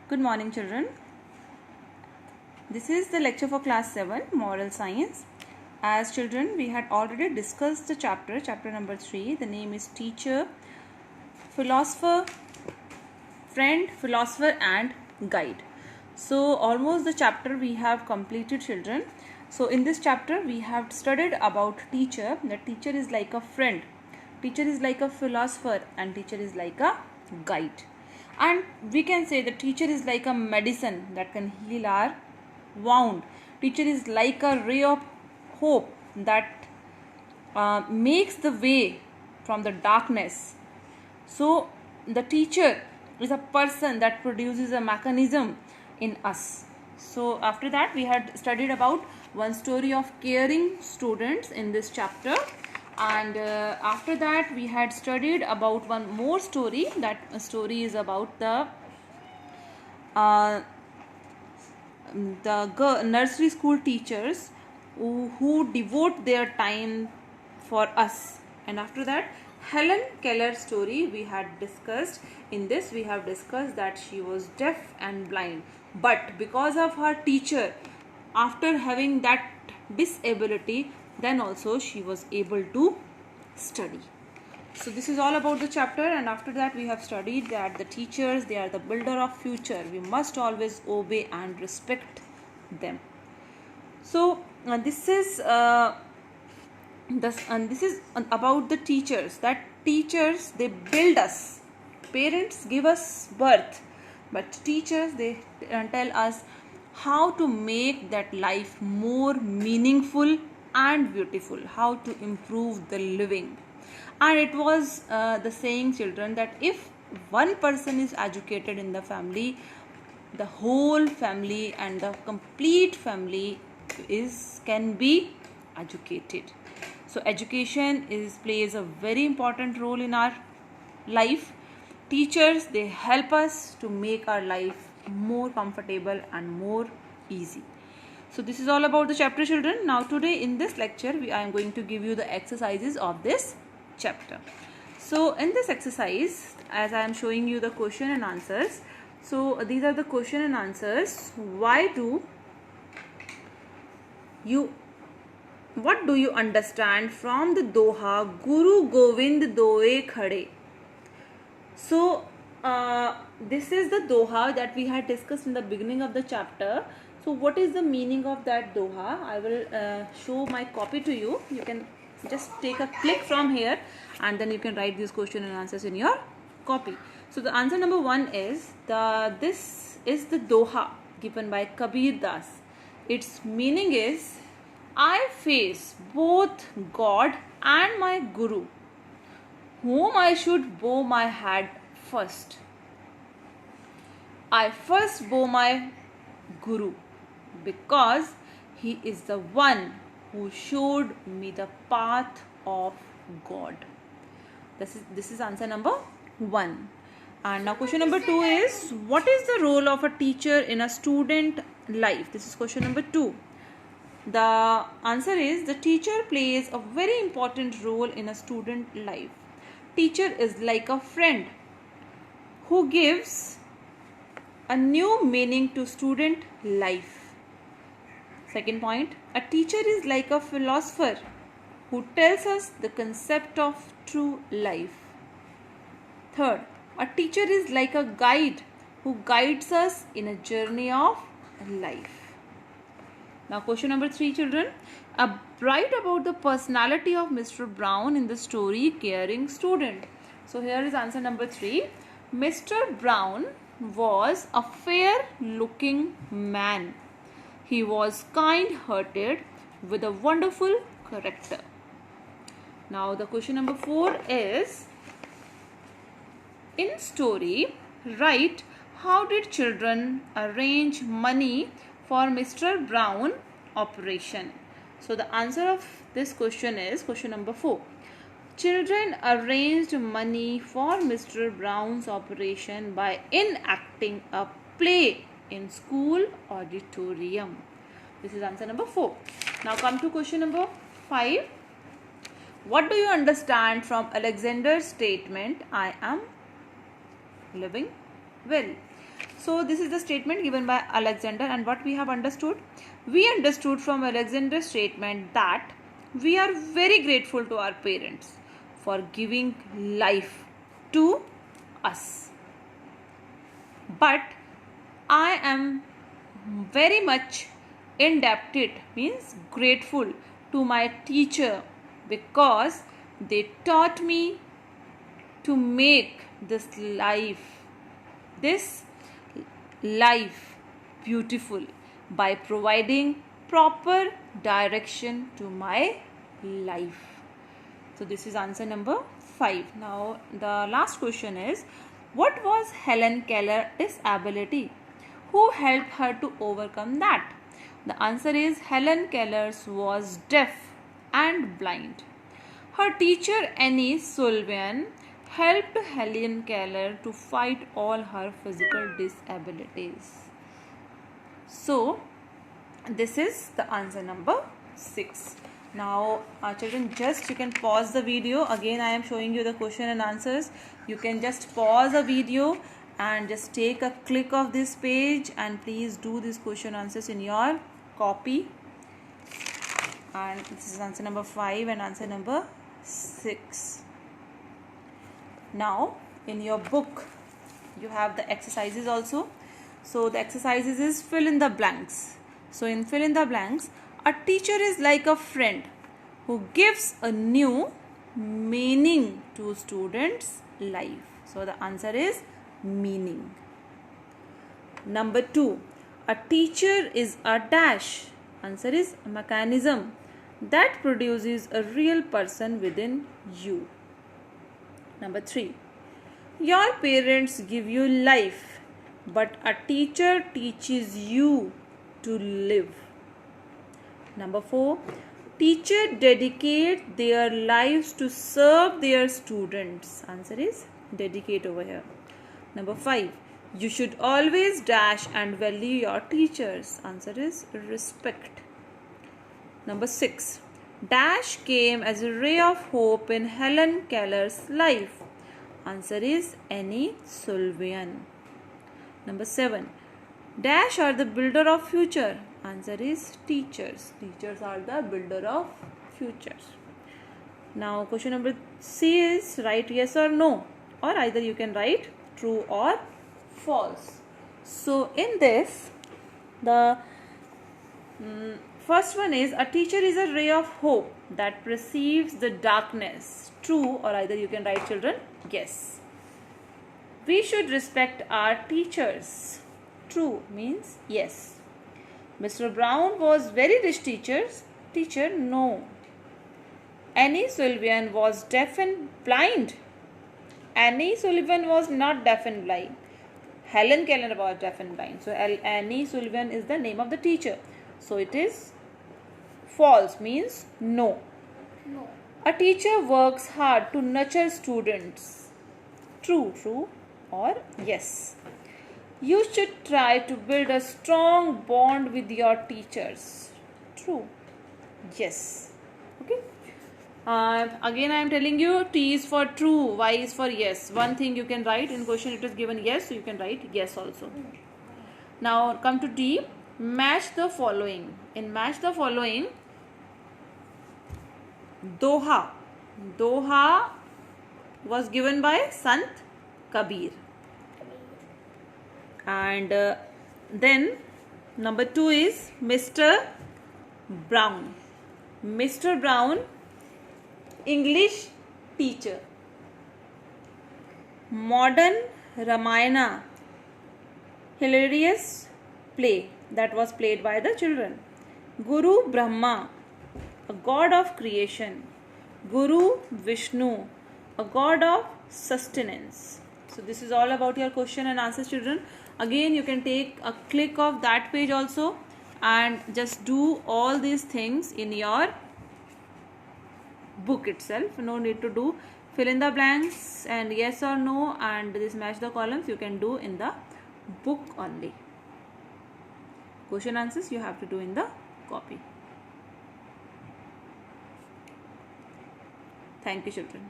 Good morning, children. This is the lecture for class 7, Moral Science. As children, we had already discussed the chapter number 3. The name is Teacher, Philosopher, Friend, Philosopher and Guide. So almost the chapter we have completed, children. So in this chapter we have studied about teacher. The teacher is like a friend, teacher is like a philosopher, and teacher is like a guide. And we can say the teacher is like a medicine that can heal our wound. Teacher is like a ray of hope that makes the way from the darkness. So the teacher is a person that produces a mechanism in us. So after that we had studied about one story of caring students in this chapter, and after that we had studied about one more story. That story is about the nursery school teachers who devote their time for us. And after that, Helen Keller's story we had discussed. In this we have discussed that she was deaf and blind, but because of her teacher, after having that disability, then also she was able to study. So this is all about the chapter, and after that we have studied that the teachers, they are the builder of future. We must always obey and respect them. So this is about the teachers. That teachers, they build us. Parents give us birth, but teachers, they tell us how to make that life more meaningful and beautiful, how to improve the living. And it was the saying, children, that if one person is educated in the family, the whole family and the complete family can be educated. So education plays a very important role in our life. Teachers, they help us to make our life more comfortable and more easy. So this is all about the chapter, children. Now today in this lecture I am going to give you the exercises of this chapter. So in this exercise, as I am showing you the question and answers, so these are the question and answers. What do you understand from the Doha Guru Govind Doe Khade? So this is the Doha that we had discussed in the beginning of the chapter. So what is the meaning of that Doha? I will show my copy to you. You can just take a click from here and then you can write these question and answers in your copy. So the answer number 1 is this is the Doha given by Kabir Das. Its meaning is, I face both God and my Guru, whom I should bow my head first. I first bow my Guru because he is the one who showed me the path of God. This is answer number 1. And now question number 2 is, what is the role of a teacher in a student life? This is question number 2. The answer is, the teacher plays a very important role in a student life. Teacher is like a friend who gives a new meaning to student life. Second point, a teacher is like a philosopher who tells us the concept of true life. Third, a teacher is like a guide who guides us in a journey of life. Now question number 3, children. Write about the personality of Mr. Brown in the story Caring Student. So here is answer number 3. Mr. Brown was a fair looking man. He was kind-hearted with a wonderful character. Now the question number 4 is, in story, write how did children arrange money for Mr. Brown operation. So the answer of this question is question number 4. Children arranged money for Mr. Brown's operation by enacting a play in school auditorium. This is answer number 4. Now come to question number 5. What do you understand from Alexander's statement, I am living well? So this is the statement given by Alexander, and what we have understood? We understood from Alexander's statement that we are very grateful to our parents for giving life to us. But I am very much indebted, means grateful, to my teacher because they taught me to make this life beautiful by providing proper direction to my life. So this is answer number 5. Now the last question is, what was Helen Keller's disability? Who helped her to overcome that? The answer is Helen Keller was deaf and blind. Her teacher Annie Sullivan helped Helen Keller to fight all her physical disabilities. So this is the answer number 6. Now children, just you can pause the video. Again I am showing you the question and answers. You can just pause the video and just take a click of this page and please do this question answers in your copy. And this is answer number 5 and answer number 6. Now in your book you have the exercises also. So the exercises is fill in the blanks. So in fill in the blanks, a teacher is like a friend who gives a new meaning to students' life. So the answer is meaning. Number 2, a teacher is a dash. Answer is a mechanism that produces a real person within you. Number 3, your parents give you life, but a teacher teaches you to live. Number 4, teacher dedicate their lives to serve their students. Answer is dedicate over here. Number 5, you should always dash and value your teachers. Answer is respect. Number 6, dash came as a ray of hope in Helen Keller's life. Answer is Annie Sullivan. Number 7, dash are the builder of future. Answer is teachers. Teachers are the builder of futures. Now question number C is write yes or no, or either you can write true or false. So in this, the first one is, a teacher is a ray of hope that perceives the darkness. True, or either you can write children yes. We should respect our teachers. True means yes. Mr. Brown was very rich teacher, no. Annie Sullivan was deaf and blind. Annie Sullivan was not deaf and blind. Helen Keller was deaf and blind. So Annie Sullivan is the name of the teacher. So it is false, means no. No. A teacher works hard to nurture students. True or yes. You should try to build a strong bond with your teachers. True. Yes. Okay. Again I am telling you, T is for true, Y is for yes. One thing you can write in question, it is given yes, so you can write yes also. Now come to D. Match the following. In match the following, Doha was given by Sant Kabir. And then number 2 is Mr. Brown. Mr. Brown, English teacher. Modern Ramayana, hilarious play that was played by the children. Guru Brahma, a god of creation. Guru Vishnu, a god of sustenance. So this is all about your question and answers, children. Again you can take a click of that page also and just do all these things in your book itself. No need to do fill in the blanks and yes or no and this match the columns, you can do in the book only. Question answers you have to do in the copy. Thank you, children.